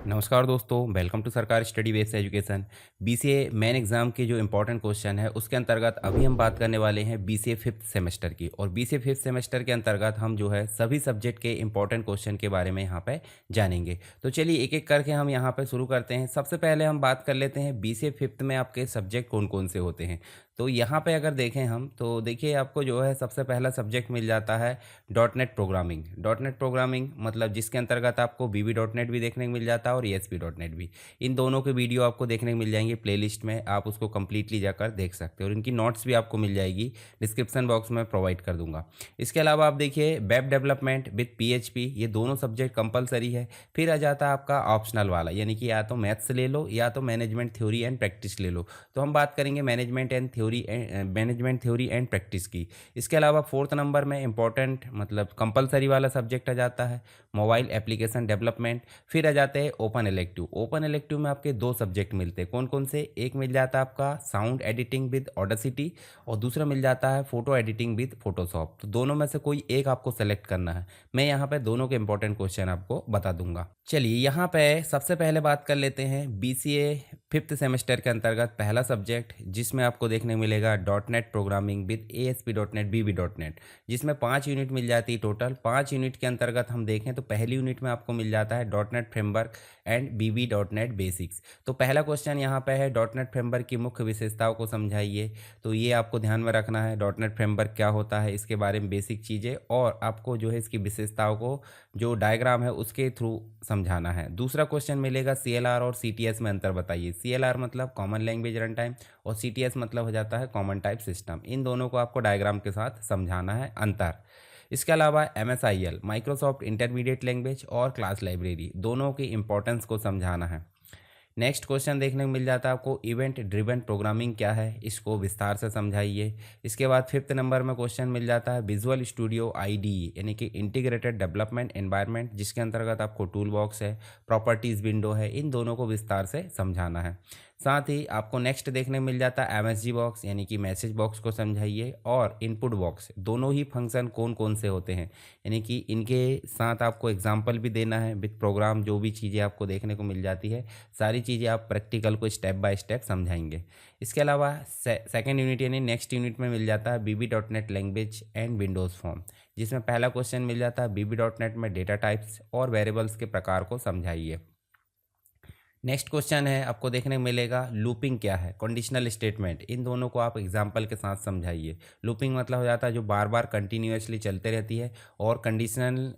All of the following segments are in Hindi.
नमस्कार दोस्तों, वेलकम टू सरकार study based education. BCA main exam के जो इंपॉर्टेंट क्वेश्चन है उसके अंतर्गत अभी हम बात करने वाले हैं बीसीए फिफ्थ सेमेस्टर की। और बीसीए फिफ्थ सेमेस्टर के अंतर्गत हम जो है सभी सब्जेक्ट के इंपॉर्टेंट क्वेश्चन के बारे में यहाँ पे जानेंगे। तो चलिए एक एक करके हम यहाँ पे शुरू करते हैं। सबसे पहले हम बात कर लेते हैं बीसीए फिफ्थ में आपके सब्जेक्ट कौन कौन से होते हैं। तो यहाँ पे अगर देखें हम तो देखिए आपको जो है सबसे पहला सब्जेक्ट मिल जाता है dot net programming. Dot net programming मतलब जिसके अंतर्गत आपको बीबी डॉट नेट भी देखने को मिल जाता है और ईएसपी डॉट नेट भी। इन दोनों के वीडियो आपको देखने को मिल जाएंगे प्लेलिस्ट में, आप उसको कंप्लीटली जाकर देख सकते हो और इनकी नोट्स भी आपको मिल जाएगी, डिस्क्रिप्शन बॉक्स में प्रोवाइड कर दूंगा। इसके अलावा आप देखिए वेब डेवलपमेंट विथ पीएचपी, ये दोनों सब्जेक्ट कंपलसरी है। फिर आ जाता है आपका ऑप्शनल वाला, यानी कि या तो मैथ्स ले लो या तो मैनेजमेंट थ्योरी एंड प्रैक्टिस ले लो। तो हम बात करेंगे मैनेजमेंट थ्योरी एंड प्रैक्टिस की। इसके अलावा फोर्थ नंबर में इंपॉर्टेंट मतलब कंपलसरी वाला सब्जेक्ट आ जाता है मोबाइल एप्लीकेशन डेवलपमेंट। फिर आ जाते हैं ओपन इलेक्टिव। ओपन इलेक्टिव में आपके दो सब्जेक्ट मिलते हैं, कौन कौन से? एक मिल जाता है आपका साउंड एडिटिंग विद ऑडेसिटी और दूसरा मिल जाता है फोटो एडिटिंग विद फोटोशॉप। तो दोनों में से कोई एक आपको सेलेक्ट करना है। मैं यहाँ पे दोनों के इंपॉर्टेंट क्वेश्चन आपको बता दूंगा। चलिए यहाँ पे सबसे पहले बात कर लेते हैं बीसीए फिफ्थ सेमेस्टर के अंतर्गत पहला सब्जेक्ट जिसमें आपको देखने को मिलेगा dot net programming with ASP dot net VB dot net, जिसमें 5 यूनिट मिल जाती है टोटल। 5 यूनिट के अंतर्गत हम देखें तो पहली यूनिट में आपको मिल जाता है dot net framework and VB dot net basics. तो पहला क्वेश्चन यहाँ पे है डॉट नेट फ्रेमवर्क की मुख्य विशेषताओं को समझाइए। तो ये आपको ध्यान में रखना है, डॉट नेट फ्रेमवर्क क्या होता है, इसके बारे में बेसिक चीज़ें और आपको जो है इसकी विशेषताओं को जो डायग्राम है उसके थ्रू समझाना है। दूसरा क्वेश्चन मिलेगा सीएलआर और सीटीएस में अंतर बताइए। सीएलआर मतलब कॉमन लैंग्वेज रन टाइम और सीटीएस मतलब हो जाता है कॉमन टाइप सिस्टम। इन दोनों को आपको डायग्राम के साथ समझाना है अंतर। इसके अलावा एमएसआईएल माइक्रोसॉफ्ट इंटरमीडिएट लैंग्वेज और क्लास लाइब्रेरी दोनों की इंपॉर्टेंस को समझाना है। नेक्स्ट क्वेश्चन देखने को मिल जाता है आपको इवेंट ड्रिवन प्रोग्रामिंग क्या है, इसको विस्तार से समझाइए। इसके बाद फिफ्थ नंबर में क्वेश्चन मिल जाता है विजुअल स्टूडियो आईडीई यानी कि इंटीग्रेटेड डेवलपमेंट एनवायरनमेंट, जिसके अंतर्गत आपको टूल बॉक्स है, प्रॉपर्टीज़ विंडो है, इन दोनों को विस्तार से समझाना है। साथ ही आपको नेक्स्ट देखने को मिल जाता है एमएसजी बॉक्स यानी कि मैसेज बॉक्स को समझाइए और इनपुट बॉक्स, दोनों ही फंक्शन कौन कौन से होते हैं, यानी कि इनके साथ आपको एग्जाम्पल भी देना है विद प्रोग्राम। जो भी चीज़ें आपको देखने को मिल जाती है सारी चीज़ें आप प्रैक्टिकल को स्टेप बाय स्टेप समझाएंगे। इसके अलावा सेकेंड यूनिट यानी नेक्स्ट यूनिट में मिल जाता है VB dot net language and Windows form, जिसमें पहला क्वेश्चन मिल जाता है बीबी डॉट नेट में डेटा टाइप्स और वेरिएबल्स के प्रकार को समझाइए। नेक्स्ट क्वेश्चन है आपको देखने को मिलेगा लूपिंग क्या है, कंडीशनल स्टेटमेंट, इन दोनों को आप एग्जांपल के साथ समझाइए। लूपिंग मतलब हो जाता है जो बार बार कंटिन्यूसली चलते रहती है और कंडीशनल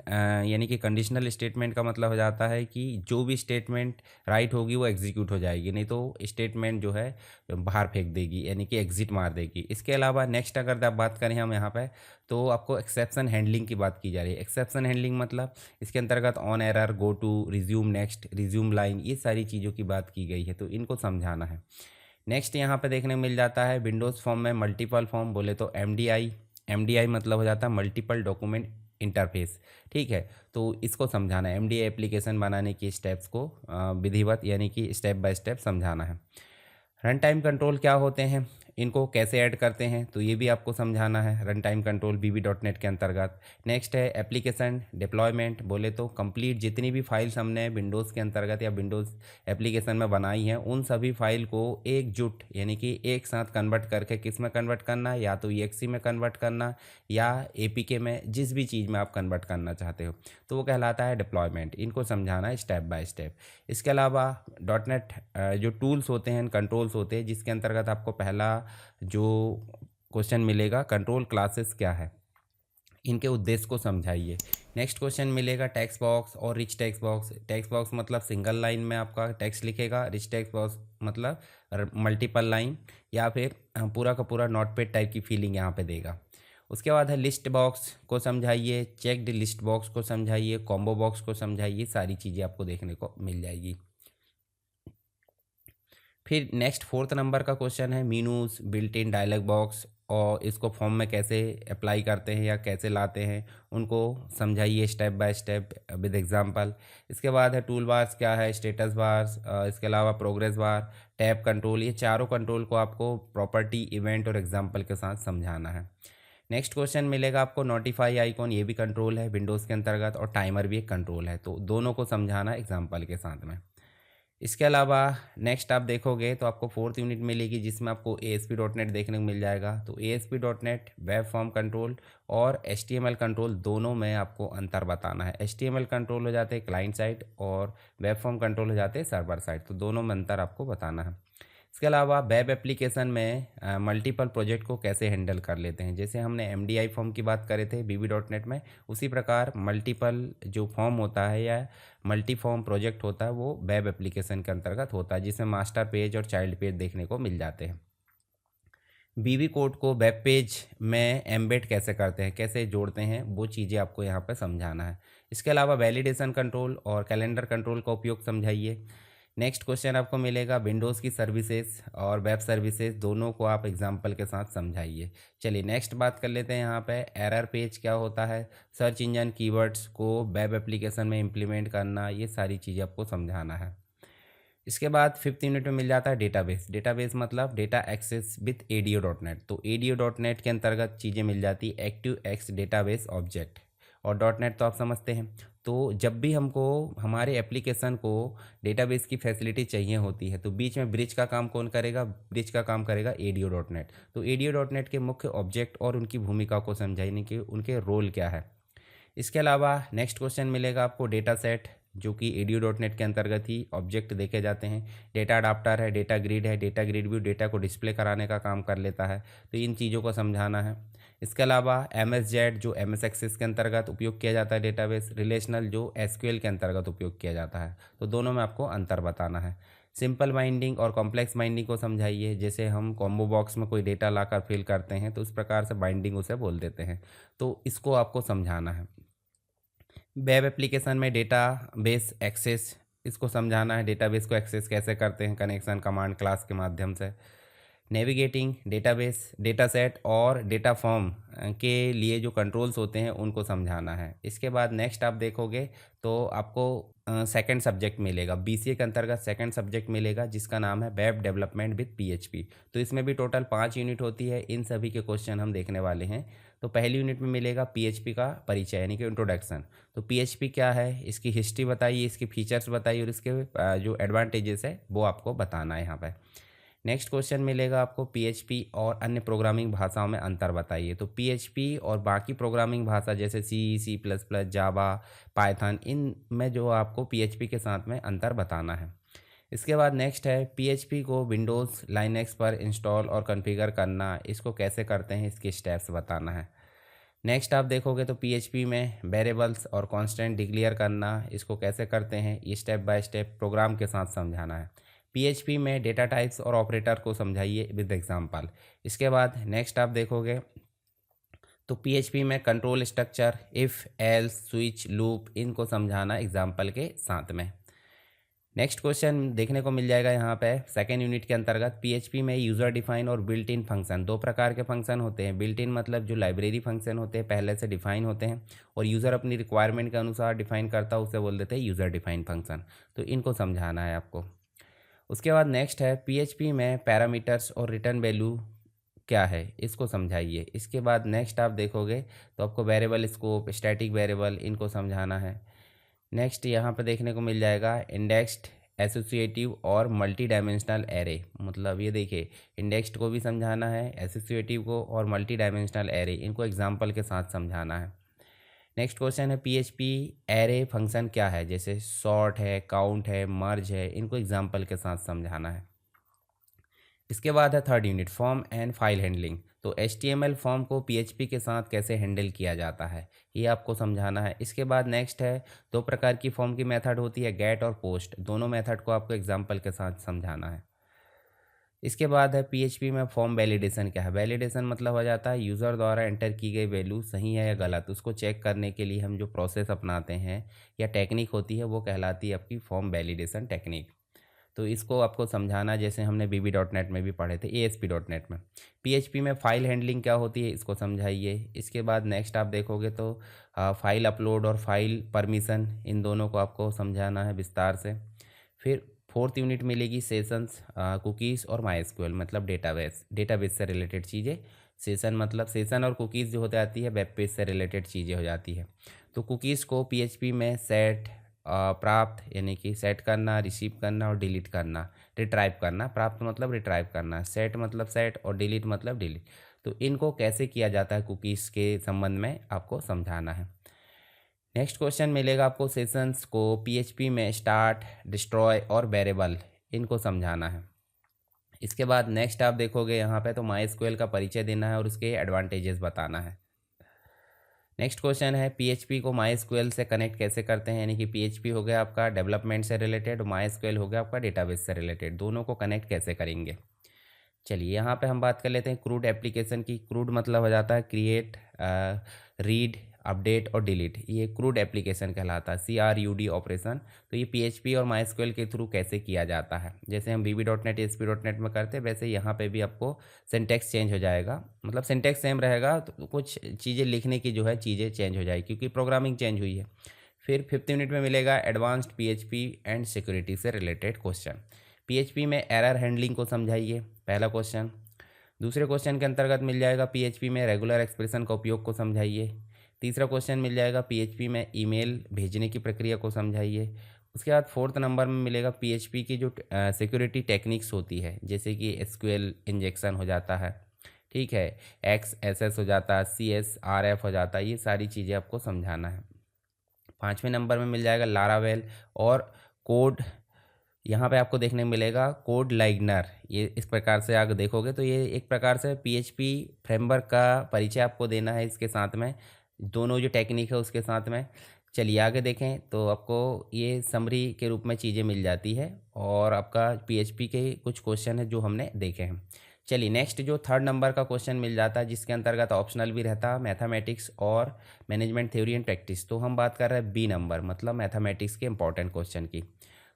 यानी कि कंडीशनल स्टेटमेंट का मतलब हो जाता है कि जो भी स्टेटमेंट राइट होगी वो एग्जीक्यूट हो जाएगी, नहीं तो स्टेटमेंट जो है बाहर फेंक देगी यानी कि एग्जिट मार देगी। इसके अलावा नेक्स्ट अगर आप बात करें हम यहाँ पर तो आपको एक्सेप्शन हैंडलिंग की बात की जा रही है। एक्सेप्शन हैंडलिंग मतलब इसके अंतर्गत on error, go to, resume next, resume line, ये सारी चीज़ों की बात की गई है, तो इनको समझाना है। नेक्स्ट यहाँ पे देखने को मिल जाता है विंडोज़ फॉर्म में मल्टीपल फॉर्म बोले तो एमडीआई। एमडीआई मतलब हो जाता है मल्टीपल डॉक्यूमेंट इंटरफेस, ठीक है। तो इसको समझाना है, एमडीआई एप्लीकेशन बनाने की स्टेप्स को विधिवत यानी कि स्टेप बाय स्टेप समझाना है। रन टाइम कंट्रोल क्या होते हैं, इनको कैसे ऐड करते हैं, तो ये भी आपको समझाना है रन टाइम कंट्रोल बीबी डॉट नेट के अंतर्गत। नेक्स्ट है एप्लीकेशन डिप्लॉयमेंट, बोले तो कंप्लीट जितनी भी फाइल्स हमने विंडोज़ के अंतर्गत या विंडोज़ एप्लीकेशन में बनाई हैं उन सभी फाइल को एकजुट यानी कि एक साथ कन्वर्ट करके किस में कन्वर्ट करना, या तो EXE में कन्वर्ट करना या APK में, जिस भी चीज़ में आप कन्वर्ट करना चाहते हो तो वो कहलाता है डिप्लॉयमेंट। इनको समझाना है स्टेप बाय स्टेप। इसके अलावा डॉट नेट जो टूल्स होते हैं, कंट्रोल्स होते हैं, जिसके अंतर्गत आपको पहला जो क्वेश्चन मिलेगा कंट्रोल क्लासेस क्या है, इनके उद्देश्य को समझाइए। नेक्स्ट क्वेश्चन मिलेगा टेक्स्ट बॉक्स और rich text box. Text box मतलब सिंगल लाइन में आपका टेक्स्ट लिखेगा, रिच टेक्स्ट बॉक्स मतलब मल्टीपल लाइन या फिर पूरा का पूरा नोटपैड टाइप की फीलिंग यहाँ पे देगा। उसके बाद है लिस्ट बॉक्स को समझाइए, चेक्ड लिस्ट बॉक्स को समझाइए, कॉम्बो बॉक्स को समझाइए, सारी चीज़ें आपको देखने को मिल जाएगी। फिर नेक्स्ट फोर्थ नंबर का क्वेश्चन है मीनूज बिल्ट इन डायलॉग बॉक्स, और इसको फॉर्म में कैसे अप्लाई करते हैं या कैसे लाते हैं उनको समझाइए step by step with example. इसके बाद है टूल बार्स क्या है, स्टेटस बार्स, इसके अलावा प्रोग्रेस बार, टैब कंट्रोल, ये चारों कंट्रोल को आपको प्रॉपर्टी, इवेंट और एग्जांपल के साथ समझाना है। नेक्स्ट क्वेश्चन मिलेगा आपको नोटिफाई आइकॉन, ये भी कंट्रोल है विंडोज़ के अंतर्गत, और टाइमर भी एक कंट्रोल है, तो दोनों को समझाना एग्जाम्पल के साथ में। इसके अलावा नेक्स्ट आप देखोगे तो आपको फोर्थ यूनिट मिलेगी जिसमें आपको ASP.NET देखने को मिल जाएगा। तो ASP.NET वेब फॉर्म कंट्रोल और HTML कंट्रोल दोनों में आपको अंतर बताना है। HTML कंट्रोल हो जाते हैं क्लाइंट साइड और वेब फॉर्म कंट्रोल हो जाते हैं सर्वर साइड, तो दोनों में अंतर आपको बताना है। इसके अलावा वेब एप्लीकेशन में मल्टीपल प्रोजेक्ट को कैसे हैंडल कर लेते हैं, जैसे हमने MDI फॉर्म की बात करे थे VB.NET में, उसी प्रकार मल्टीपल जो फॉर्म होता है या मल्टी फॉर्म प्रोजेक्ट होता है वो वेब एप्लीकेशन के अंतर्गत होता है, जिसमें मास्टर पेज और चाइल्ड पेज देखने को मिल जाते हैं। VB कोड को वेब पेज में एम्बेड कैसे करते हैं, कैसे जोड़ते हैं, वो चीज़ें आपको यहाँ पर समझाना है। इसके अलावा वैलिडेशन कंट्रोल और कैलेंडर कंट्रोल का उपयोग समझाइए। नेक्स्ट क्वेश्चन आपको मिलेगा विंडोज़ की सर्विसेज और वेब सर्विसेज दोनों को आप एग्जांपल के साथ समझाइए। चलिए नेक्स्ट बात कर लेते हैं यहाँ पे एरर पेज क्या होता है, सर्च इंजन कीवर्ड्स को वेब एप्लीकेशन में इम्प्लीमेंट करना, ये सारी चीज़ें आपको समझाना है। इसके बाद फिफ्थ यूनिट में मिल जाता है डेटाबेस। डेटाबेस मतलब डेटा एक्सेस विथ ADO.NET। तो ADO.NET के अंतर्गत चीज़ें मिल जाती है एक्टिव एक्स डेटाबेस ऑब्जेक्ट, और .NET तो आप समझते हैं। तो जब भी हमको हमारे एप्लीकेशन को डेटाबेस की फैसिलिटी चाहिए होती है तो बीच में ब्रिज का काम कौन करेगा, ब्रिज का काम करेगा ADO.NET। तो ADO.NEट के मुख्य ऑब्जेक्ट और उनकी भूमिका को समझाने के उनके रोल क्या है। इसके अलावा नेक्स्ट क्वेश्चन मिलेगा आपको डेटा सेट, जो कि ADO.NET के अंतर्गत ही ऑब्जेक्ट देखे जाते हैं। डेटा अडाप्टर है, डेटा ग्रिड है, डेटा ग्रिड भी डेटा को डिस्प्ले कराने का काम कर लेता है, तो इन चीज़ों को समझाना है। इसके अलावा MSZ जो MS एक्सेस के अंतर्गत उपयोग किया जाता है डेटाबेस, रिलेशनल जो SQL के अंतर्गत उपयोग किया जाता है, तो दोनों में आपको अंतर बताना है। सिंपल बाइंडिंग और कॉम्प्लेक्स बाइंडिंग को समझाइए, जैसे हम कॉम्बो बॉक्स में कोई डेटा लाकर फिल करते हैं तो उस प्रकार से बाइंडिंग उसे बोल देते हैं, तो इसको आपको समझाना है। वेब एप्लीकेशन में डेटा बेस एक्सेस, इसको समझाना है, डेटाबेस को एक्सेस कैसे करते हैं कनेक्शन कमांड क्लास के माध्यम से। नेविगेटिंग डेटाबेस, डेटा सेट और डेटा फॉर्म के लिए जो कंट्रोल्स होते हैं उनको समझाना है। इसके बाद नेक्स्ट आप देखोगे तो आपको सेकंड सब्जेक्ट मिलेगा, BCA के अंतर्गत सेकंड सब्जेक्ट मिलेगा जिसका नाम है वेब डेवलपमेंट विद PHP। तो इसमें भी टोटल 5 यूनिट होती है, इन सभी के क्वेश्चन हम देखने वाले हैं। तो पहली यूनिट में मिलेगा PHP का परिचय यानी कि इंट्रोडक्शन। तो PHP क्या है, इसकी हिस्ट्री बताइए, इसके फीचर्स बताइए और इसके जो एडवांटेजेस है वो आपको बताना है यहाँ पर। नेक्स्ट क्वेश्चन मिलेगा आपको PHP और अन्य प्रोग्रामिंग भाषाओं में अंतर बताइए। तो PHP और बाकी प्रोग्रामिंग भाषा जैसे C++, जावा, पाइथन, इन में जो आपको PHP के साथ में अंतर बताना है। इसके बाद नेक्स्ट है PHP को विंडोज़ लाइनेक्स पर इंस्टॉल और कॉन्फ़िगर करना, इसको कैसे करते हैं, इसके स्टेप्स बताना है। नेक्स्ट आप देखोगे तो PHP में वेरिएबल्स और कांस्टेंट डिक्लेयर करना, इसको कैसे करते हैं, ये स्टेप बाय स्टेप प्रोग्राम के साथ समझाना है। PHP में डेटा टाइप्स और ऑपरेटर को समझाइए विद एग्जांपल। इसके बाद नेक्स्ट आप देखोगे तो PHP में control structure, if, else, switch, loop, इनको समझाना एग्जांपल के साथ में। नेक्स्ट क्वेश्चन देखने को मिल जाएगा यहाँ पे सेकेंड यूनिट के अंतर्गत। PHP में यूज़र डिफाइन और बिल्ट इन फंक्शन, दो प्रकार के फंक्शन होते हैं। बिल्ट इन मतलब जो लाइब्रेरी फंक्शन होते हैं पहले से डिफाइन होते हैं, और यूज़र अपनी रिक्वायरमेंट के अनुसार डिफाइन करता है, उसे बोल देते हैं यूज़र डिफाइन फंक्शन। तो इनको समझाना है आपको। उसके बाद नेक्स्ट है PHP में पैरामीटर्स और रिटर्न वैल्यू क्या है, इसको समझाइए। इसके बाद नेक्स्ट आप देखोगे तो आपको वेरिएबल स्कोप, स्टैटिक वेरिएबल, इनको समझाना है। नेक्स्ट यहाँ पे देखने को मिल जाएगा इंडेक्स्ड, एसोसिएटिव और मल्टी डायमेंशनल एरे। मतलब ये देखिए इंडेक्स्ड को भी समझाना है, एसोसिएटिव को और मल्टी डायमेंशनल एरे, इनको एग्जांपल के साथ समझाना है। नेक्स्ट क्वेश्चन है PHP एरे फंक्शन क्या है, जैसे सॉर्ट है, काउंट है, मर्ज है, इनको एग्जांपल के साथ समझाना है। इसके बाद है third unit form and file handling. तो HTML फॉर्म को PHP के साथ कैसे हैंडल किया जाता है, ये आपको समझाना है। इसके बाद नेक्स्ट है दो प्रकार की फॉर्म की मेथड होती है, गेट और पोस्ट, दोनों मेथड को आपको एग्जांपल के साथ समझाना है। इसके बाद है PHP में फॉर्म वैलिडेशन क्या है। वैलिडेशन मतलब हो जाता है यूज़र द्वारा एंटर की गई वैल्यू सही है या गलत, उसको चेक करने के लिए हम जो प्रोसेस अपनाते हैं या टेक्निक होती है वो कहलाती है आपकी फॉर्म वैलिडेशन टेक्निक। तो इसको आपको समझाना, जैसे हमने VB.NET में भी पढ़े थे, ASP.NET में। PHP में फाइल हैंडलिंग क्या होती है, इसको समझाइए। इसके बाद नेक्स्ट आप देखोगे तो फाइल अपलोड और फाइल परमिशन, इन दोनों को आपको समझाना है विस्तार से। फिर फोर्थ यूनिट मिलेगी सेशंस, कुकीज़ और MySQL मतलब डेटाबेस से रिलेटेड चीज़ें। सेशन मतलब सेशन और कुकीज़ जो होते आती है वेब पेज से रिलेटेड चीज़ें हो जाती है। तो कुकीज़ को PHP में सेट, प्राप्त यानी कि सेट करना, रिसीव करना और डिलीट करना, रिट्राइव करना। प्राप्त मतलब रिट्राइव करना, सेट मतलब सेट और डिलीट मतलब डिलीट। तो इनको कैसे किया जाता है कुकीज़ के संबंध में आपको समझाना है। नेक्स्ट क्वेश्चन मिलेगा आपको सेशंस को पीएचपी में स्टार्ट, डिस्ट्रॉय और वेरिएबल इनको समझाना है। इसके बाद नेक्स्ट आप देखोगे यहाँ पे तो माई का परिचय देना है और उसके एडवांटेजेस बताना है। नेक्स्ट क्वेश्चन है पीएचपी को माई से कनेक्ट कैसे करते हैं, यानी कि पीएचपी हो गया आपका डेवलपमेंट से रिलेटेड, माई हो गया आपका डेटाबेस से रिलेटेड, दोनों को कनेक्ट कैसे करेंगे। चलिए यहाँ पे हम बात कर लेते हैं क्रूड एप्लीकेशन की। क्रूड मतलब हो जाता है क्रिएट, रीड, अपडेट और डिलीट, ये क्रूड एप्लीकेशन कहलाता है, CRUD ऑपरेशन। तो ये PHP और MySQL के थ्रू कैसे किया जाता है, जैसे हम VB.NET ASP.NET में करते हैं वैसे यहाँ पे भी आपको सिंटैक्स चेंज हो जाएगा, मतलब सिंटैक्स सेम रहेगा तो कुछ चीज़ें लिखने की जो है चीज़ें चेंज हो जाएगी क्योंकि प्रोग्रामिंग चेंज हुई है। फिर 5th यूनिट में मिलेगा एडवांस्ड PHP एंड सिक्योरिटी से रिलेटेड क्वेश्चन। PHP में एरर हैंडलिंग को समझाइए, पहला क्वेश्चन। दूसरे क्वेश्चन के अंतर्गत मिल जाएगा PHP में रेगुलर एक्सप्रेशन का उपयोग को समझाइए। तीसरा क्वेश्चन मिल जाएगा PHP में ईमेल भेजने की प्रक्रिया को समझाइए। उसके बाद 4th नंबर में मिलेगा PHP की जो सिक्योरिटी टेक्निक्स होती है, जैसे कि SQL इंजेक्शन हो जाता है, ठीक है, XSS हो जाता है, CSRF हो जाता है, ये सारी चीज़ें आपको समझाना है। 5वें नंबर में मिल जाएगा लारावेल और कोड, यहाँ पे आपको देखने को मिलेगा कोड लाइगनर। ये इस प्रकार से आप देखोगे तो ये एक प्रकार से PHP फ्रेमवर्क का परिचय आपको देना है इसके साथ में, दोनों जो टेक्निक है उसके साथ में। चलिए आगे देखें तो आपको ये समरी के रूप में चीज़ें मिल जाती है और आपका PHP के कुछ क्वेश्चन है जो हमने देखे हैं। चलिए नेक्स्ट जो 3rd नंबर का क्वेश्चन मिल जाता है जिसके अंतर्गत ऑप्शनल भी रहता है मैथमेटिक्स और मैनेजमेंट थ्योरी एंड प्रैक्टिस। तो हम बात कर रहे हैं B नंबर मतलब मैथमेटिक्स के इंपॉर्टेंट क्वेश्चन की।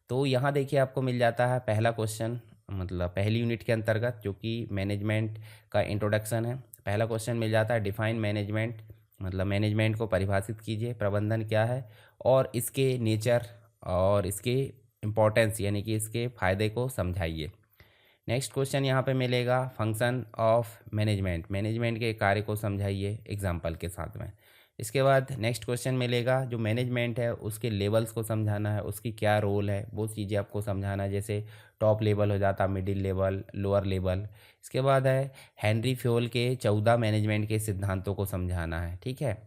तो यहाँ देखिए आपको मिल जाता है पहला क्वेश्चन, मतलब पहली यूनिट के अंतर्गत जो कि मैनेजमेंट का इंट्रोडक्शन है। पहला क्वेश्चन मिल जाता है डिफाइन मैनेजमेंट, मतलब मैनेजमेंट को परिभाषित कीजिए, प्रबंधन क्या है और इसके नेचर और इसके इम्पोर्टेंस यानी कि इसके फ़ायदे को समझाइए। नेक्स्ट क्वेश्चन यहाँ पे मिलेगा फंक्शन ऑफ मैनेजमेंट, मैनेजमेंट के कार्य को समझाइए एग्जाम्पल के साथ में। इसके बाद नेक्स्ट क्वेश्चन मिलेगा जो मैनेजमेंट है उसके लेवल्स को समझाना है, उसकी क्या रोल है वो चीज़ें आपको समझाना है, जैसे टॉप लेवल हो जाता, मिडिल लेवल, लोअर लेवल। इसके बाद है हेनरी फ्योल के 14 मैनेजमेंट के सिद्धांतों को समझाना है, ठीक है।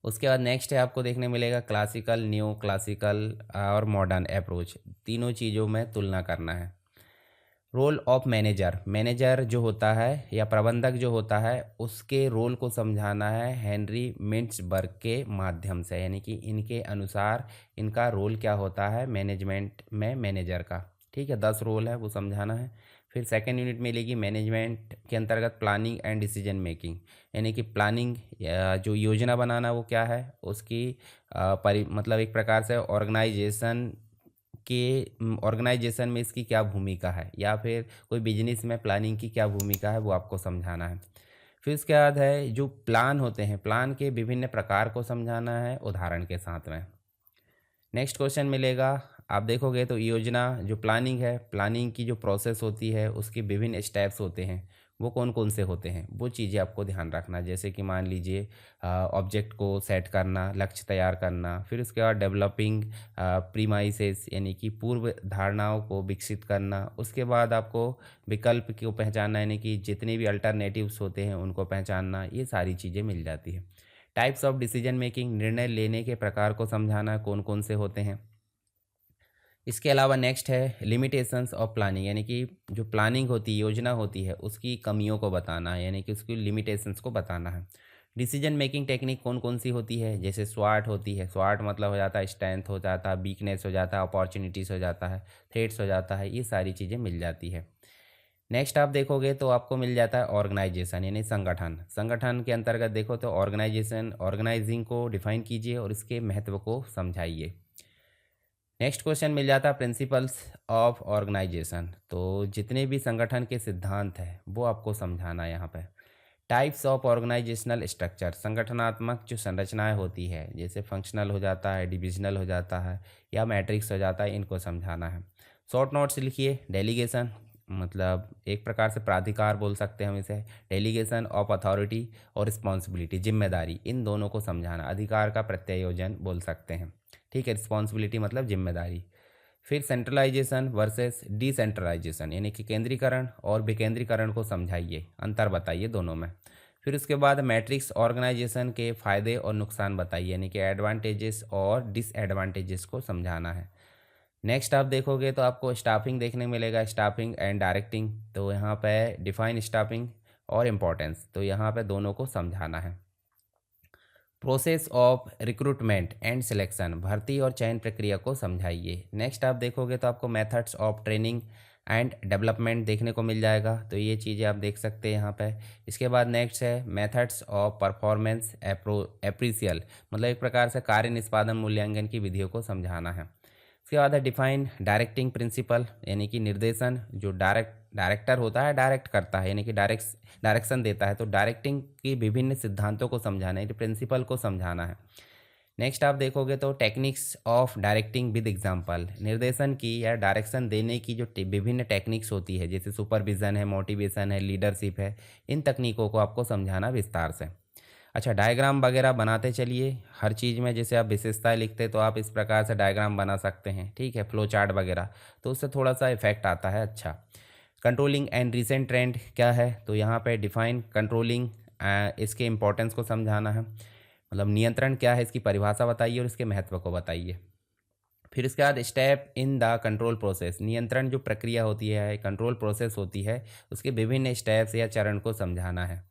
उसके बाद नेक्स्ट है आपको देखने मिलेगा क्लासिकल, न्यू क्लासिकल और मॉडर्न अप्रोच, तीनों चीज़ों में तुलना करना है। रोल ऑफ मैनेजर, मैनेजर जो होता है या प्रबंधक जो होता है उसके रोल को समझाना है हेनरी मिंट्सबर्ग के माध्यम से, यानी कि इनके अनुसार इनका रोल क्या होता है मैनेजमेंट में मैनेजर का, ठीक है, 10 रोल है वो समझाना है। फिर सेकेंड यूनिट मिलेगी मैनेजमेंट के अंतर्गत प्लानिंग एंड डिसीजन मेकिंग, यानी कि प्लानिंग जो योजना बनाना वो क्या है उसकी मतलब एक प्रकार से ऑर्गेनाइजेशन में इसकी क्या भूमिका है, या फिर कोई बिजनेस में प्लानिंग की क्या भूमिका है वो आपको समझाना है। फिर उसके बाद है जो प्लान होते हैं, प्लान के विभिन्न प्रकार को समझाना है उदाहरण के साथ में। नेक्स्ट क्वेश्चन मिलेगा, आप देखोगे तो योजना जो प्लानिंग है, प्लानिंग की जो प्रोसेस होती है उसके विभिन्न स्टेप्स होते हैं, वो कौन कौन से होते हैं वो चीज़ें आपको ध्यान रखना, जैसे कि मान लीजिए ऑब्जेक्ट को सेट करना, लक्ष्य तैयार करना, फिर उसके बाद डेवलपिंग प्रीमाइसेस यानी कि पूर्व धारणाओं को विकसित करना, उसके बाद आपको विकल्प को पहचानना यानी कि जितने भी अल्टरनेटिव्स होते हैं उनको पहचानना, ये सारी चीज़ें मिल जाती है। टाइप्स ऑफ डिसीजन मेकिंग, निर्णय लेने के प्रकार को समझाना कौन कौन से होते हैं। इसके अलावा नेक्स्ट है लिमिटेशंस ऑफ प्लानिंग, यानी कि जो प्लानिंग होती है, योजना होती है, उसकी कमियों को बताना है, यानी कि उसकी लिमिटेशंस को बताना है। डिसीजन मेकिंग टेक्निक कौन कौन सी होती है, जैसे स्वाट होती है, स्वाट मतलब हो जाता है स्ट्रेंथ हो जाता है, वीकनेस हो जाता है, अपॉर्चुनिटीज़ हो जाता है, थ्रेट्स हो जाता है, ये सारी चीज़ें मिल जाती है। नेक्स्ट आप देखोगे तो आपको मिल जाता है ऑर्गेनाइजेशन यानी संगठन, संगठन के अंतर्गत देखो तो ऑर्गेनाइजेशन, ऑर्गेनाइजिंग को डिफाइन कीजिए और इसके महत्व को समझाइए। नेक्स्ट क्वेश्चन मिल जाता है प्रिंसिपल्स ऑफ ऑर्गेनाइजेशन, तो जितने भी संगठन के सिद्धांत हैं वो आपको समझाना है यहाँ पे। टाइप्स ऑफ ऑर्गेनाइजेशनल स्ट्रक्चर, संगठनात्मक जो संरचनाएं होती है, जैसे फंक्शनल हो जाता है, डिविजनल हो जाता है या मैट्रिक्स हो जाता है, इनको समझाना है। शॉर्ट नोट्स लिखिए, डेलीगेशन मतलब एक प्रकार से प्राधिकार बोल सकते हैं हम इसे, डेलीगेशन ऑफ अथॉरिटी और रिस्पॉन्सिबिलिटी, जिम्मेदारी, इन दोनों को समझाना, अधिकार का प्रत्यायोजन बोल सकते हैं। ठीक है, रिस्पॉन्सिबिलिटी मतलब जिम्मेदारी। फिर सेंट्रलाइजेशन वर्सेस डिसेंट्रलाइजेशन, यानी कि केंद्रीकरण और विकेंद्रीकरण को समझाइए, अंतर बताइए दोनों में। फिर उसके बाद मैट्रिक्स ऑर्गेनाइजेशन के फ़ायदे और नुकसान बताइए, यानी कि एडवांटेजेस और डिसएडवांटेजेस को समझाना है। नेक्स्ट आप देखोगे तो आपको स्टाफिंग देखने को मिलेगा, स्टाफिंग एंड डायरेक्टिंग। तो यहाँ पे डिफाइन स्टाफिंग और इम्पोर्टेंस, तो यहाँ पे दोनों को समझाना है। Process of recruitment and selection, भर्ती और चयन प्रक्रिया को समझाइए। नेक्स्ट आप देखोगे तो आपको methods of training and development देखने को मिल जाएगा, तो ये चीज़ें आप देख सकते हैं यहाँ पे। इसके बाद नेक्स्ट है मेथड्स ऑफ परफॉर्मेंस एप्रिसियल, मतलब एक प्रकार से कार्य निष्पादन मूल्यांकन की विधियों को समझाना है। उसके बाद है डिफाइन डायरेक्टिंग प्रिंसिपल, यानी कि निर्देशन, जो डायरेक्टर होता है डायरेक्ट करता है, यानी कि डायरेक्शन देता है, तो डायरेक्टिंग की विभिन्न सिद्धांतों को समझाना है, प्रिंसिपल को समझाना है। नेक्स्ट आप देखोगे तो techniques of directing with example, निर्देशन की या डायरेक्शन देने की जो विभिन्न टेक्निक्स होती है, जैसे सुपरविजन है, मोटिवेशन है, लीडरशिप है, इन तकनीकों को आपको समझाना विस्तार से। अच्छा, डायग्राम वगैरह बनाते चलिए हर चीज़ में, जैसे आप विशेषताएं लिखते तो आप इस प्रकार से डायग्राम बना सकते हैं, ठीक है, फ्लो चार्ट वगैरह, तो उससे थोड़ा सा इफेक्ट आता है। अच्छा, कंट्रोलिंग एंड रिसेंट ट्रेंड क्या है, तो यहाँ पे डिफाइन कंट्रोलिंग, इसके इम्पोर्टेंस को समझाना है, मतलब नियंत्रण क्या है इसकी परिभाषा बताइए और इसके महत्व को बताइए। फिर इसके बाद step in the control process, नियंत्रण जो प्रक्रिया होती है, कंट्रोल प्रोसेस होती है, उसके विभिन्न स्टेप्स या चरण को समझाना है।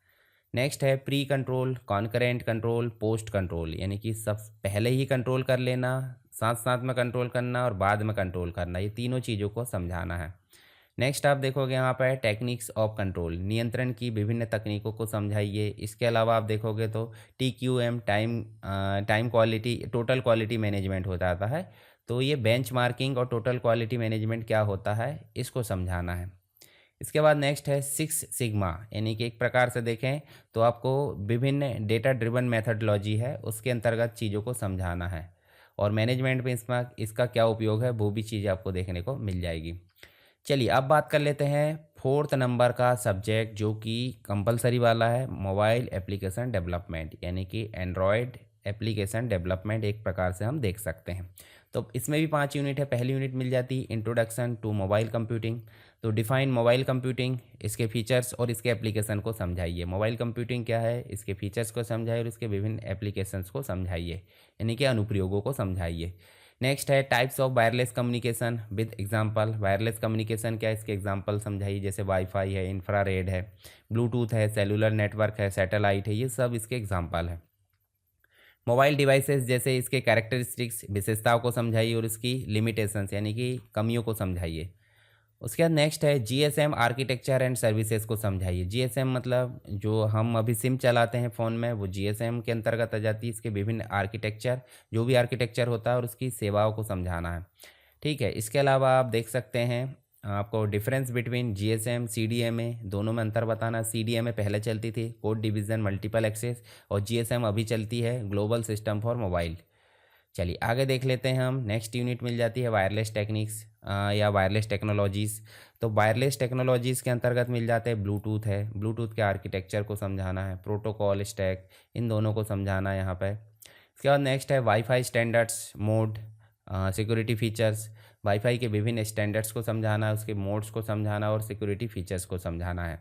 नेक्स्ट है pre control, concurrent control, post control, यानी कि सब पहले ही कंट्रोल कर लेना, साथ साथ में कंट्रोल करना और बाद में कंट्रोल करना, ये तीनों चीज़ों को समझाना है। नेक्स्ट आप देखोगे यहाँ पर टेक्निक्स ऑफ कंट्रोल, नियंत्रण की विभिन्न तकनीकों को समझाइए। इसके अलावा आप देखोगे तो TQM, time quality, total quality management हो जाता है, तो ये बेंचमार्किंग और टोटल क्वालिटी मैनेजमेंट क्या होता है इसको समझाना है। इसके बाद नेक्स्ट है 6 सिग्मा, यानी कि एक प्रकार से देखें तो आपको विभिन्न डेटा ड्रिवन मेथडोलॉजी है, उसके अंतर्गत चीज़ों को समझाना है, और मैनेजमेंट में इसका क्या उपयोग है वो भी चीज़ें आपको देखने को मिल जाएगी। चलिए अब बात कर लेते हैं फोर्थ नंबर का सब्जेक्ट, जो कि कंपलसरी वाला है, मोबाइल एप्लीकेशन डेवलपमेंट, यानी कि एंड्रॉयड एप्लीकेशन डेवलपमेंट एक प्रकार से हम देख सकते हैं। तो इसमें भी 5 यूनिट है। पहली यूनिट मिल जाती है इंट्रोडक्शन टू मोबाइल कंप्यूटिंग, तो डिफाइन मोबाइल कंप्यूटिंग, इसके फीचर्स और इसके एप्लीकेशन को समझाइए। मोबाइल कंप्यूटिंग क्या है, इसके फीचर्स को समझाइए और इसके विभिन्न एप्लीकेशंस को समझाइए, यानी कि अनुप्रयोगों को समझाइए। नेक्स्ट है types of wireless communication with example, wireless communication क्या है इसके एग्जांपल समझाइए, जैसे वाईफाई है, इंफ्रारेड है, ब्लूटूथ है, सेलुलर नेटवर्क है, सैटेलाइट है, ये सब इसके एग्जांपल है। मोबाइल डिवाइसेस जैसे इसके कैरेक्टरिस्टिक्स, विशेषताओं को समझाइए और इसकी लिमिटेशंस, यानी कि कमियों को समझाइए। उसके बाद नेक्स्ट है GSM आर्किटेक्चर एंड सर्विसेज को समझाइए। GSM मतलब जो हम अभी सिम चलाते हैं फ़ोन में, वो GSM के अंतर्गत आ जाती है। इसके विभिन्न आर्किटेक्चर, जो भी आर्किटेक्चर होता है और उसकी सेवाओं को समझाना है, ठीक है। इसके अलावा आप देख सकते हैं आपको डिफरेंस बिटवीन GSM CDMA, दोनों में अंतर बताना। CDMA पहले चलती थी, कोड डिवीज़न मल्टीपल एक्सेस, और GSM अभी चलती है, ग्लोबल सिस्टम फॉर मोबाइल। चलिए आगे देख लेते हैं हम। नेक्स्ट यूनिट मिल जाती है वायरलेस टेक्निक्स या वायरलेस टेक्नोलॉजीज़। तो वायरलेस टेक्नोलॉजीज़ के अंतर्गत मिल जाते हैं ब्लूटूथ है, ब्लूटूथ के आर्किटेक्चर को समझाना है, प्रोटोकॉल स्टैक, इन दोनों को समझाना है यहाँ पे। इसके बाद नेक्स्ट है wifi standards, mode, security features, wifi के विभिन्न स्टैंडर्ड्स को समझाना है, उसके मोड्स को समझाना और सिक्योरिटी फीचर्स को समझाना है।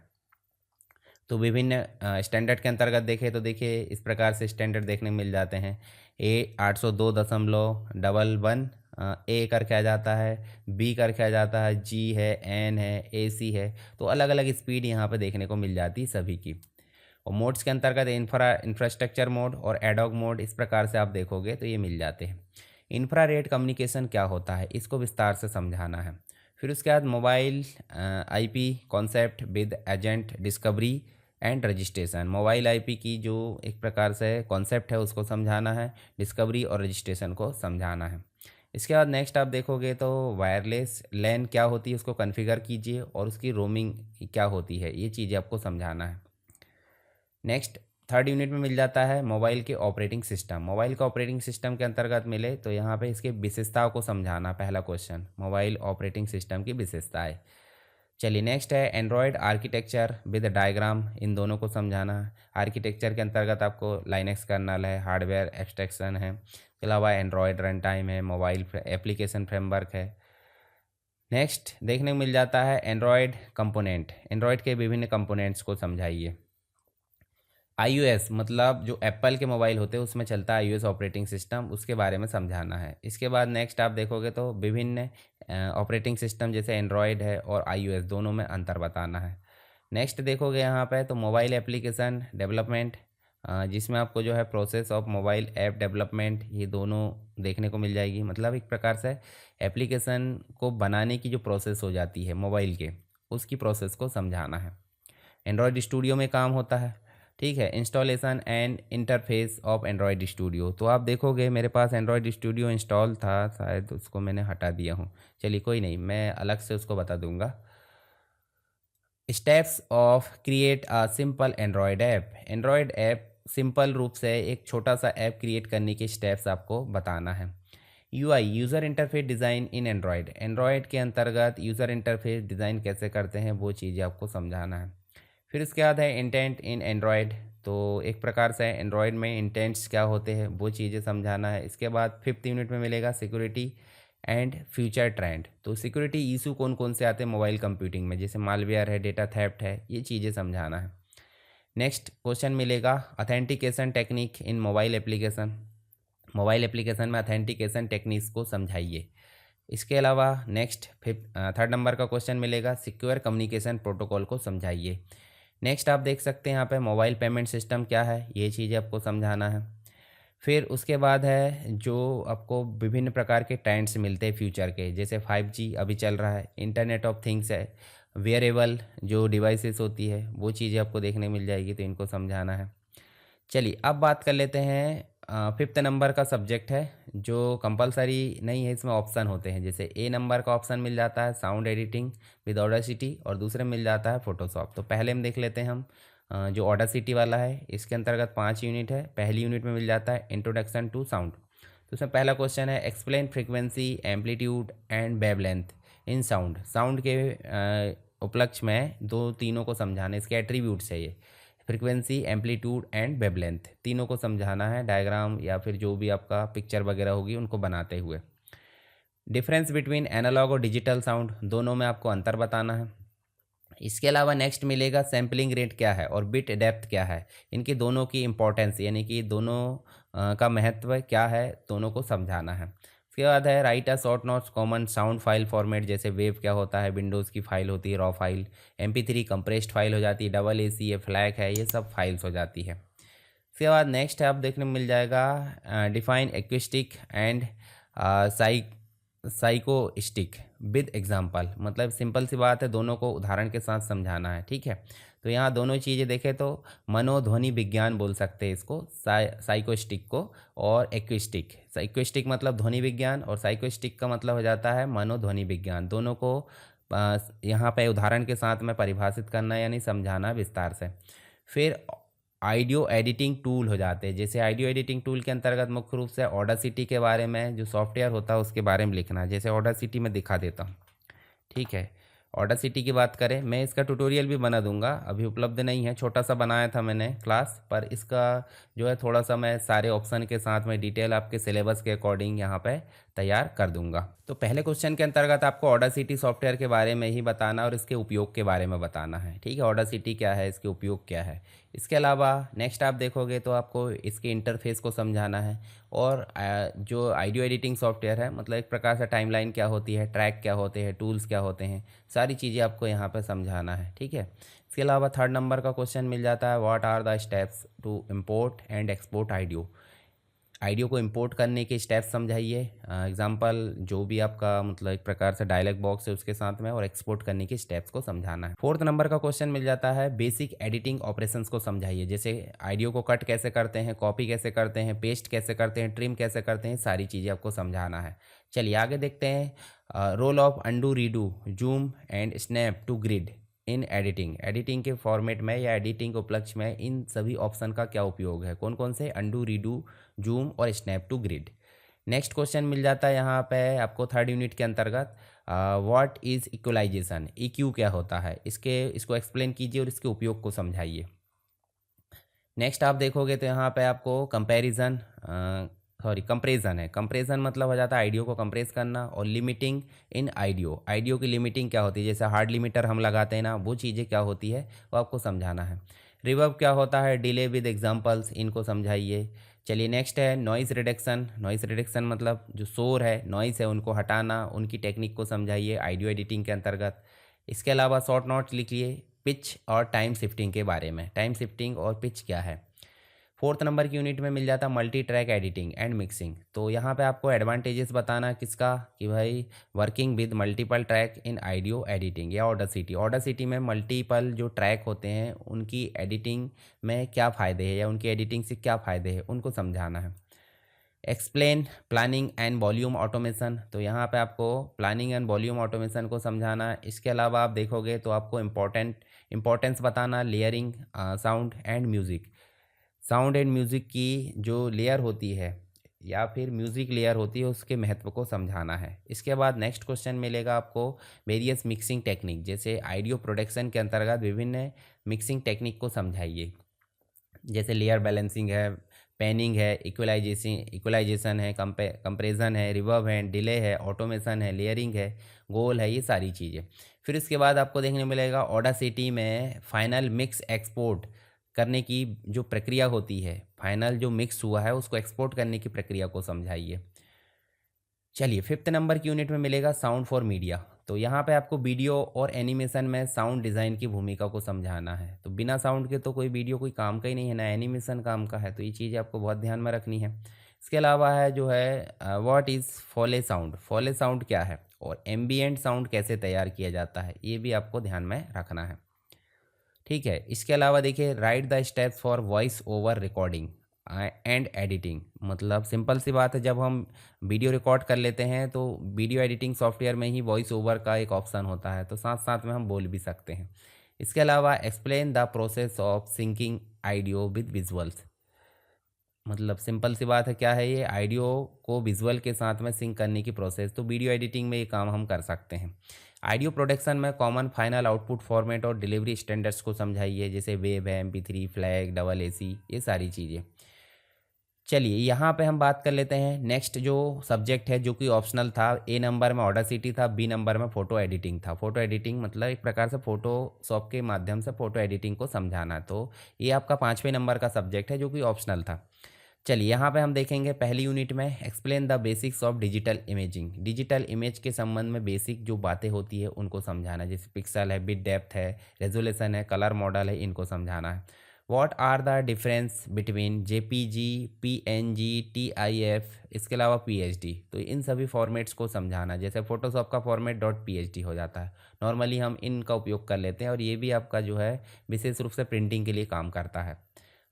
तो विभिन्न स्टैंडर्ड के अंतर्गत देखें तो देखिए इस प्रकार से स्टैंडर्ड देखने को मिल जाते हैं। A802.11 ए करके आ जाता है, बी करके आ जाता है, जी है, एन है, AC है, तो अलग अलग स्पीड यहाँ पे देखने को मिल जाती है सभी की। और मोड्स के अंतर्गत इंफ्रास्ट्रक्चर मोड और एडॉक मोड, इस प्रकार से आप देखोगे तो ये मिल जाते हैं। इंफ्रारेड कम्युनिकेशन क्या होता है इसको विस्तार से समझाना है। फिर उसके बाद mobile IP concept with agent discovery and registration, mobile IP की जो एक प्रकार से कॉन्सेप्ट है उसको समझाना है, डिस्कवरी और रजिस्ट्रेशन को समझाना है। इसके बाद नेक्स्ट आप देखोगे तो वायरलेस लैन क्या होती है उसको कॉन्फ़िगर कीजिए, और उसकी रोमिंग क्या होती है, ये चीज़ें आपको समझाना है। नेक्स्ट थर्ड यूनिट में मिल जाता है मोबाइल के ऑपरेटिंग सिस्टम। मोबाइल का ऑपरेटिंग सिस्टम के अंतर्गत मिले तो यहाँ पे इसके विशेषताओं को समझाना, पहला क्वेश्चन मोबाइल ऑपरेटिंग सिस्टम की विशेषताएं। चलिए नेक्स्ट है एंड्रॉयड आर्किटेक्चर विद डायग्राम, इन दोनों को समझाना है। आर्किटेक्चर के अंतर्गत आपको लाइनेक्स कर्नल है, हार्डवेयर एब्स्ट्रैक्शन है, इसके अलावा एंड्रॉयड रन टाइम है, मोबाइल एप्लीकेशन फ्रेमवर्क है। नेक्स्ट देखने को मिल जाता है एंड्रॉयड कंपोनेंट, एंड्रॉयड के विभिन्न कंपोनेंट्स को समझाइए। iOS मतलब जो एप्पल के मोबाइल होते हैं उसमें चलता है iOS ऑपरेटिंग सिस्टम, उसके बारे में समझाना है। इसके बाद नेक्स्ट आप देखोगे तो विभिन्न ऑपरेटिंग सिस्टम जैसे एंड्रॉयड है और iOS दोनों में अंतर बताना है। नेक्स्ट देखोगे यहाँ पे तो मोबाइल एप्लीकेशन डेवलपमेंट, जिसमें आपको जो है process of mobile app development ये दोनों देखने को मिल जाएगी। मतलब एक प्रकार से एप्लीकेशन को बनाने की जो प्रोसेस हो जाती है मोबाइल के, उसकी प्रोसेस को समझाना है। एंड्रॉयड स्टूडियो में काम होता है, ठीक है, installation and interface of Android studio. तो आप देखोगे मेरे पास एंड्रॉयड स्टूडियो इंस्टॉल था, शायद उसको मैंने हटा दिया हूँ। चलिए कोई नहीं, मैं अलग से उसको बता दूंगा। Steps of create a simple Android app, Android app simple रूप से एक छोटा सा ऐप क्रिएट करने के स्टेप्स आपको बताना है। UI user interface design in Android, Android के अंतर्गत यूज़र इंटरफेस डिज़ाइन कैसे करते हैं वो चीज़ें आपको समझाना है। फिर उसके बाद है इंटेंट इन एंड्रॉयड, तो एक प्रकार से एंड्रॉयड में इंटेंट्स क्या होते हैं वो चीज़ें समझाना है। इसके बाद 5th यूनिट में मिलेगा सिक्योरिटी एंड फ्यूचर ट्रेंड, तो सिक्योरिटी इशू कौन कौन से आते हैं मोबाइल कंप्यूटिंग में, जैसे मालवेयर है, डेटा थेफ्ट है, ये चीज़ें समझाना है। नेक्स्ट क्वेश्चन मिलेगा authentication technique in mobile application, mobile application में ऑथेंटिकेशन टेक्निक्स को समझाइए। इसके अलावा नेक्स्ट 3rd नंबर का क्वेश्चन मिलेगा सिक्योर कम्युनिकेशन प्रोटोकॉल को समझाइए। नेक्स्ट आप देख सकते हैं यहाँ पे मोबाइल पेमेंट सिस्टम क्या है, ये चीज़ें आपको समझाना है। फिर उसके बाद है जो आपको विभिन्न प्रकार के ट्रेंड्स मिलते हैं फ्यूचर के, जैसे 5G अभी चल रहा है, इंटरनेट ऑफ थिंग्स है, वेयरेबल जो डिवाइसेस होती है वो चीज़ें आपको देखने मिल जाएगी, तो इनको समझाना है। चलिए अब बात कर लेते हैं 5th नंबर का सब्जेक्ट है जो कंपलसरी नहीं है, इसमें ऑप्शन होते हैं। जैसे A नंबर का ऑप्शन मिल जाता है साउंड एडिटिंग विद ऑडासिटी और दूसरे मिल जाता है फोटोशॉप। तो पहले हम देख लेते हैं हम जो ऑडासिटी वाला है, इसके अंतर्गत 5 यूनिट है। पहली यूनिट में मिल जाता है इंट्रोडक्शन टू साउंड, तो उसमें पहला क्वेश्चन है explain frequency amplitude and wavelength in sound, sound के उपलक्ष्य में दो तीनों को समझाना, इसके एट्रीब्यूट्स है ये फ्रीक्वेंसी एम्पलीट्यूड एंड वेवलेंथ, तीनों को समझाना है डायग्राम या फिर जो भी आपका पिक्चर वगैरह होगी उनको बनाते हुए। डिफरेंस बिटवीन एनालॉग और डिजिटल साउंड, दोनों में आपको अंतर बताना है। इसके अलावा नेक्स्ट मिलेगा सैम्पलिंग रेट क्या है और बिट डेप्थ क्या है, इनकी दोनों की इंपॉर्टेंस यानी कि दोनों का महत्व क्या है, दोनों को समझाना है। उसके बाद है right a short notes common sound file format, जैसे वेव क्या होता है, विंडोज़ की फाइल होती है raw file, MP3 compressed file हो जाती है, डबल AC है, फ्लैग है, ये सब फाइल्स हो जाती है। उसके बाद नेक्स्ट है आप देखने को मिल जाएगा डिफाइन एक्विस्टिक एंड साइकोस्टिक विद एग्जाम्पल, मतलब सिंपल सी बात है, दोनों को उदाहरण के साथ समझाना है, ठीक है। तो यहाँ दोनों चीज़ें देखें तो मनोध्वनि विज्ञान बोल सकते हैं इसको, साइकोस्टिक को, और एक्विस्टिक। एक्विस्टिक मतलब ध्वनि विज्ञान और साइकोस्टिक का मतलब हो जाता है मनोध्वनि विज्ञान। दोनों को यहाँ पे उदाहरण के साथ में परिभाषित करना यानी समझाना विस्तार से। फिर ऑडियो एडिटिंग टूल हो जाते हैं, जैसे ऑडियो एडिटिंग टूल के अंतर्गत मुख्य रूप से ऑडासिटी के बारे में, जो सॉफ्टवेयर होता है उसके बारे में लिखना है। जैसे ऑडासिटी में दिखा देता हूँ, ठीक है। ऑडासिटी की बात करें, मैं इसका ट्यूटोरियल भी बना दूंगा, अभी उपलब्ध नहीं है, छोटा सा बनाया था मैंने क्लास पर, इसका जो है थोड़ा सा मैं सारे ऑप्शन के साथ में डिटेल आपके सिलेबस के अकॉर्डिंग यहाँ पे तैयार कर दूंगा। तो पहले क्वेश्चन के अंतर्गत आपको ऑडासिटी सॉफ्टवेयर के बारे में ही बताना और इसके उपयोग के बारे में बताना है, ठीक है। ऑडासिटी क्या है, इसके उपयोग क्या है। इसके अलावा नेक्स्ट आप देखोगे तो आपको इसके इंटरफेस को समझाना है, और जो ऑडियो एडिटिंग सॉफ्टवेयर है मतलब एक प्रकार से टाइमलाइन क्या होती है, ट्रैक क्या होते हैं, टूल्स क्या होते हैं, सारी चीज़ें आपको यहाँ पर समझाना है, ठीक है। इसके अलावा 3rd नंबर का क्वेश्चन मिल जाता है what are the steps to import and export audio, audio को इंपोर्ट करने के स्टेप्स समझाइए। एग्जांपल जो भी आपका मतलब एक प्रकार से डायलॉग बॉक्स है उसके साथ में, और एक्सपोर्ट करने के स्टेप्स को समझाना है। 4th नंबर का क्वेश्चन मिल जाता है बेसिक एडिटिंग ऑपरेशंस को समझाइए, जैसे ऑडियो को कट कैसे करते हैं, कॉपी कैसे करते हैं, पेस्ट कैसे करते हैं, ट्रिम कैसे करते हैं, सारी चीज़ें आपको समझाना है। चलिए आगे देखते हैं role of undo redo zoom and snap to grid in editing, editing के फॉर्मेट में या एडिटिंग के उपलक्ष्य में इन सभी ऑप्शन का क्या उपयोग है, कौन कौन से, अंडू रीडू जूम और snap to grid. Next question मिल जाता है यहाँ पे आपको थर्ड यूनिट के अंतर्गत, व्हाट इज़ इक्वलाइजेशन, EQ क्या होता है, इसको एक्सप्लेन कीजिए और इसके उपयोग को समझाइए। नेक्स्ट आप देखोगे तो यहाँ पे आपको कंपेरिजन है। कंपेरिजन मतलब हो जाता है आइडियो को कंप्रेस करना, और लिमिटिंग इन आइडियो की लिमिटिंग क्या होती है, जैसे हार्ड लिमिटर हम लगाते हैं ना, वो चीज़ें क्या होती है वो आपको समझाना है। रिवर्ब क्या होता है, डिले विद एग्जांपल्स, इनको समझाइए। चलिए नेक्स्ट है नॉइज़ रिडक्शन। नॉइज़ रिडक्शन मतलब जो शोर है, नॉइज़ है, उनको हटाना, उनकी टेक्निक को समझाइए आइडियो एडिटिंग के अंतर्गत। इसके अलावा शॉर्ट नोट्स लिखिए पिच और टाइम शिफ्टिंग के बारे में, टाइम शिफ्टिंग और पिच क्या है। फोर्थ नंबर की यूनिट में मिल जाता multi track editing and mixing. तो यहाँ पे आपको एडवांटेजेस बताना किसका, कि भाई working with multiple track in audio editing या ऑडासिटी। ऑडासिटी में मल्टीपल जो ट्रैक होते हैं उनकी एडिटिंग में क्या फ़ायदे हैं या उनकी एडिटिंग से क्या फ़ायदे हैं उनको समझाना है। Explain planning and volume automation. तो यहाँ पे आपको प्लानिंग एंड वॉल्यूम ऑटोमेशन को समझाना है। इसके अलावा आप देखोगे तो आपको इम्पोर्टेंस बताना layering sound and music. Sound and music की जो लेयर होती है या फिर म्यूज़िक लेयर होती है उसके महत्व को समझाना है। इसके बाद नेक्स्ट क्वेश्चन मिलेगा आपको वेरियस मिक्सिंग टेक्निक, जैसे आइडियो प्रोडक्शन के अंतर्गत विभिन्न मिक्सिंग टेक्निक को समझाइए। जैसे लेयर बैलेंसिंग है, पैनिंग है, इक्वलाइजेशन है, कंप्रेशन है, रिवर्ब है, डिले है, ऑटोमेशन है, लेयरिंग है, गोल है, ये सारी चीज़ें। फिर इसके बाद आपको देखने मिलेगा ऑडासिटी में फाइनल मिक्स एक्सपोर्ट करने की जो प्रक्रिया होती है, फाइनल जो मिक्स हुआ है उसको एक्सपोर्ट करने की प्रक्रिया को समझाइए। चलिए फिफ्थ नंबर की यूनिट में मिलेगा साउंड फॉर मीडिया। तो यहाँ पे आपको वीडियो और एनिमेशन में साउंड डिज़ाइन की भूमिका को समझाना है। तो बिना साउंड के तो कोई वीडियो कोई काम का ही नहीं है, ना एनिमेशन काम का है, तो ये चीज़ें आपको बहुत ध्यान में रखनी है। इसके अलावा है जो है व्हाट इज़ फॉले साउंड, फॉले साउंड क्या है और एम्बियंट साउंड कैसे तैयार किया जाता है, ये भी आपको ध्यान में रखना है। ठीक है, इसके अलावा देखिए right the steps for voice over recording and editing. मतलब सिंपल सी बात है, जब हम वीडियो रिकॉर्ड कर लेते हैं तो वीडियो एडिटिंग सॉफ्टवेयर में ही वॉइस ओवर का एक ऑप्शन होता है, तो साथ साथ में हम बोल भी सकते हैं। इसके अलावा explain the process of syncing audio with visuals. मतलब सिंपल सी बात है, क्या है ये, आइडियो को विजुअल के साथ में सिंक करने की प्रोसेस। तो वीडियो एडिटिंग में ये काम हम कर सकते हैं। ऑडियो प्रोडक्शन में कॉमन फाइनल आउटपुट फॉर्मेट और डिलीवरी स्टैंडर्ड्स को समझाइए, जैसे वेब है, MP3, फ्लैग, डबल AC, ये सारी चीज़ें। चलिए यहाँ पे हम बात कर लेते हैं नेक्स्ट जो सब्जेक्ट है जो कि ऑप्शनल था। A नंबर में ऑडासिटी था, B नंबर में फ़ोटो एडिटिंग था। फ़ोटो एडिटिंग मतलब एक प्रकार से फ़ोटोशॉप के माध्यम से फ़ोटो एडिटिंग को समझाना। तो ये आपका 5वें नंबर का सब्जेक्ट है जो कि ऑप्शनल था। चलिए यहाँ पे हम देखेंगे पहली यूनिट में explain the basics of digital imaging. Digital image के संबंध में बेसिक जो बातें होती है उनको समझाना, जैसे पिक्सल है, बिट डेप्थ है, रेजोल्यूशन है, कलर मॉडल है, इनको समझाना है। What are the difference between JPG, PNG, TIF, इसके अलावा PSD। तो इन सभी फॉर्मेट्स को समझाना, जैसे फोटोशॉप का फॉर्मेट .psd हो जाता है, नॉर्मली हम इनका उपयोग कर लेते हैं और ये भी आपका जो है विशेष रूप से प्रिंटिंग के लिए काम करता है।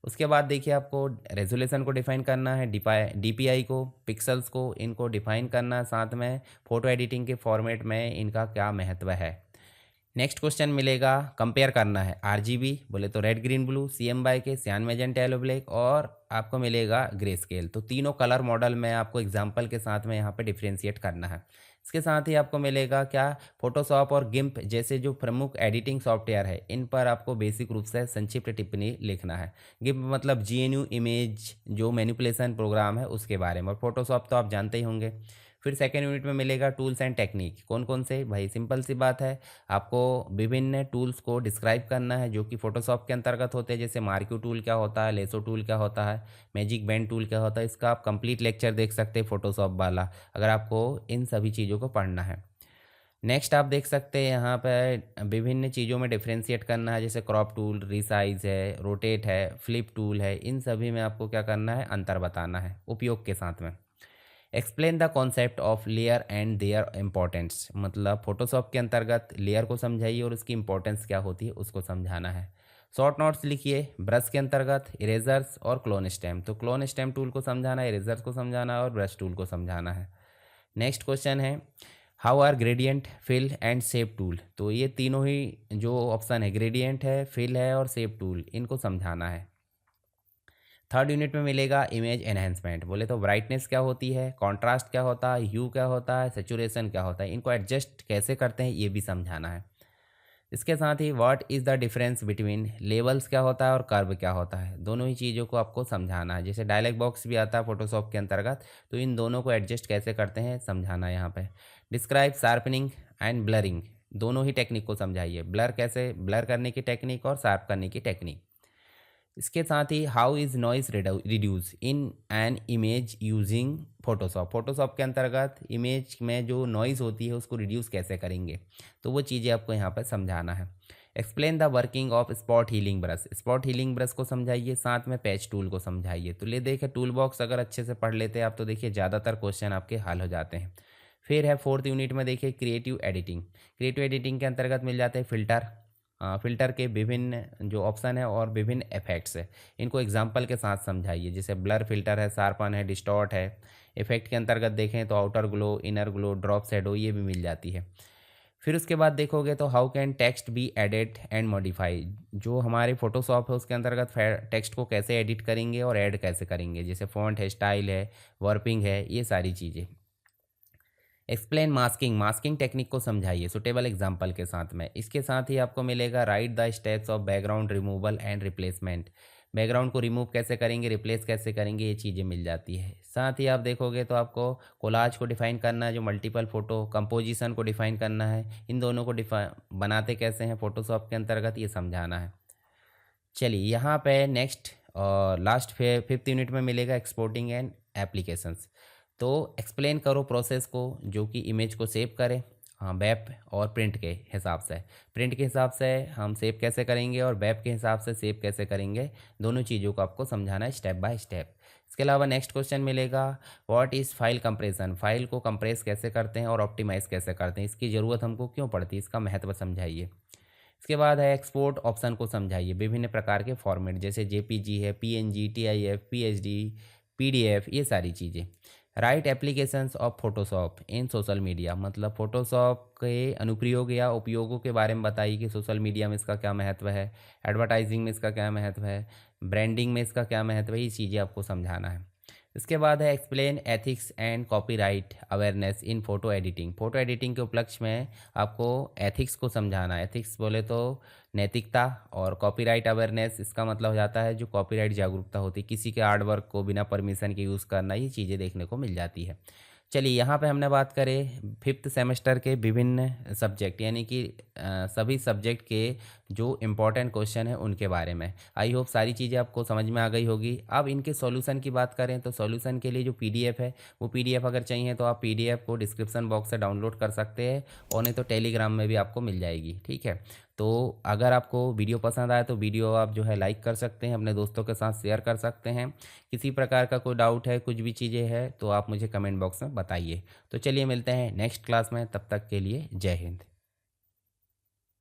उसके बाद देखिए आपको रेजोल्यूशन को डिफाइन करना है, DPI को, पिक्सल्स को, इनको डिफाइन करना है, साथ में फ़ोटो एडिटिंग के फॉर्मेट में इनका क्या महत्व है। नेक्स्ट क्वेश्चन मिलेगा कंपेयर करना है RGB बोले तो रेड ग्रीन ब्लू, CMYK के, सियान मैजेंटा येलो ब्लैक, और आपको मिलेगा ग्रे स्केल। तो तीनों कलर मॉडल में आपको एग्जांपल के साथ में यहाँ पे डिफ्रेंशिएट करना है। इसके साथ ही आपको मिलेगा क्या, फोटोशॉप और गिम्प जैसे जो प्रमुख एडिटिंग सॉफ्टवेयर है इन पर आपको बेसिक रूप से संक्षिप्त टिप्पणी लिखना है। गिम्प मतलब GNU इमेज जो मैनिपुलेशन प्रोग्राम है उसके बारे में, और फोटोशॉप तो आप जानते ही होंगे। फिर सेकेंड यूनिट में मिलेगा टूल्स एंड टेक्निक। कौन कौन से, भाई सिंपल सी बात है, आपको विभिन्न टूल्स को डिस्क्राइब करना है जो कि फोटोशॉप के अंतर्गत होते हैं, जैसे मार्क्यू टूल क्या होता है, लेसो टूल क्या होता है, मैजिक बैंड टूल क्या होता है। इसका आप कंप्लीट लेक्चर देख सकते हैं फोटोशॉप वाला, अगर आपको इन सभी चीज़ों को पढ़ना है। नेक्स्ट आप देख सकते हैं यहाँ पे विभिन्न चीज़ों में डिफ्रेंशिएट करना है, जैसे क्रॉप टूल, रिसाइज है, रोटेट है, फ्लिप टूल है, इन सभी में आपको क्या करना है, अंतर बताना है उपयोग के साथ में। Explain the concept of layer and their importance. मतलब फोटोशॉप के अंतर्गत लेयर को समझाइए और उसकी इंपॉर्टेंस क्या होती है उसको समझाना है। शॉर्ट नोट्स लिखिए ब्रश के अंतर्गत इरेजर्स और क्लोन स्टैम्प। तो क्लोन स्टैम्प टूल को समझाना है, इरेजर्स को समझाना है और ब्रश टूल को समझाना है। नेक्स्ट क्वेश्चन है how are gradient, fill and shape tool. तो ये तीनों ही जो ऑप्शन है, ग्रेडियंट है, फिल है और शेप टूल, इनको समझाना है। थर्ड यूनिट में मिलेगा इमेज एनहेंसमेंट। बोले तो ब्राइटनेस क्या होती है, कॉन्ट्रास्ट क्या होता है, ह्यू क्या होता है, सेचुरेशन क्या होता है, इनको एडजस्ट कैसे करते हैं ये भी समझाना है। इसके साथ ही what is the difference between levels क्या होता है और कर्व क्या होता है, दोनों ही चीज़ों को आपको समझाना है। जैसे डायलॉग बॉक्स भी आता है फोटोशॉप के अंतर्गत, तो इन दोनों को एडजस्ट कैसे करते हैं समझाना है यहाँ पे। डिस्क्राइब शार्पनिंग एंड ब्लरिंग, दोनों ही टेक्निक को समझाइए, ब्लर कैसे, ब्लर करने की टेक्निक और शार्प करने की टेक्निक। इसके साथ ही how is noise reduce in an image using Photoshop, Photoshop के अंतर्गत इमेज में जो नॉइज़ होती है उसको रिड्यूस कैसे करेंगे, तो वो चीज़ें आपको यहाँ पर समझाना है। Explain the working of spot healing brush, spot healing brush को समझाइए, साथ में पैच टूल को समझाइए। तो ले देखिए टूल बॉक्स अगर अच्छे से पढ़ लेते हैं आप तो देखिए ज़्यादातर क्वेश्चन आपके हल हो जाते हैं। फिर है फोर्थ यूनिट में देखिए क्रिएटिव एडिटिंग, क्रिएटिव एडिटिंग के अंतर्गत मिल जाते हैं फ़िल्टर, फ़िल्टर के विभिन्न जो ऑप्शन है और विभिन्न इफ़ेक्ट्स है, इनको एग्जांपल के साथ समझाइए। जैसे ब्लर फ़िल्टर है, शार्पन है, डिस्टॉर्ट है। इफ़ेक्ट के अंतर्गत देखें तो outer glow, inner glow, drop shadow ये भी मिल जाती है। फिर उसके बाद देखोगे तो how can text be edit and modify, जो हमारे फोटोशॉप है उसके अंतर्गत टेक्स्ट को कैसे एडिट करेंगे और ऐड कैसे करेंगे, जैसे फ़ॉन्ट है, स्टाइल है, वर्पिंग है, ये सारी चीज़ें। एक्सप्लेन मास्किंग, मास्किंग टेक्निक को समझाइए सुटेबल एग्जाम्पल के साथ में। इसके साथ ही आपको मिलेगा right the steps of background removal and replacement, background को रिमूव कैसे करेंगे, रिप्लेस कैसे करेंगे, ये चीज़ें मिल जाती है। साथ ही आप देखोगे तो आपको कोलाज को डिफाइन करना है, जो मल्टीपल फ़ोटो कंपोजिशन को डिफाइन करना है, इन दोनों को बनाते कैसे हैं फोटोशॉप के अंतर्गत ये समझाना है। चलिए यहाँ पे नेक्स्ट और लास्ट फिफ्थ यूनिट में मिलेगा एक्सपोर्टिंग एंड एप्लीकेशंस। तो एक्सप्लेन करो प्रोसेस को जो कि इमेज को सेव करे, हाँ वेब और प्रिंट के हिसाब से। प्रिंट के हिसाब से हम सेव कैसे करेंगे और वेब के हिसाब से सेव कैसे करेंगे, दोनों चीज़ों को आपको समझाना है स्टेप बाय स्टेप। इसके अलावा नेक्स्ट क्वेश्चन मिलेगा what is file compression, file को कंप्रेस कैसे करते हैं और ऑप्टिमाइज़ कैसे करते हैं, इसकी ज़रूरत हमको क्यों पड़ती है, इसका महत्व समझाइए। इसके बाद है एक्सपोर्ट ऑप्शन को समझाइए, विभिन्न प्रकार के फॉर्मेट जैसे जेपीजी है, पीएनजी, टीआईएफ, पीएचडी, पीडीएफ, ये सारी चीज़ें। Right applications of Photoshop in social media, मतलब फोटोशॉप के अनुप्रयोग या उपयोगों के बारे में बताइए कि सोशल मीडिया में इसका क्या महत्व है, एडवर्टाइजिंग में इसका क्या महत्व है, ब्रांडिंग में इसका क्या महत्व है, ये चीज़ें आपको समझाना है। इसके बाद है explain ethics and copyright awareness in photo editing, photo editing के उपलक्ष्य में आपको एथिक्स को समझाना है। एथिक्स बोले तो नैतिकता, और कॉपीराइट अवेयरनेस इसका मतलब हो जाता है जो कॉपीराइट जागरूकता होती है, किसी के आर्ट वर्क को बिना परमिशन के यूज़ करना, ये चीज़ें देखने को मिल जाती है। चलिए यहाँ पे हमने बात करें फिफ्थ सेमेस्टर के विभिन्न सब्जेक्ट यानी कि सभी सब्जेक्ट के जो इम्पोर्टेंट क्वेश्चन है उनके बारे में। आई होप सारी चीज़ें आपको समझ में आ गई होगी। अब इनके सॉल्यूशन की बात करें तो सॉल्यूशन के लिए जो पीडीएफ है वो पीडीएफ अगर चाहिए तो आप पीडीएफ को डिस्क्रिप्शन बॉक्स से डाउनलोड कर सकते हैं, और नहीं तो टेलीग्राम में भी आपको मिल जाएगी, ठीक है। तो अगर आपको वीडियो पसंद आए तो वीडियो आप जो है लाइक कर सकते हैं, अपने दोस्तों के साथ शेयर कर सकते हैं। किसी प्रकार का कोई डाउट है, कुछ भी चीज़ें है तो आप मुझे कमेंट बॉक्स में बताइए। तो चलिए मिलते हैं नेक्स्ट क्लास में, तब तक के लिए जय हिंद।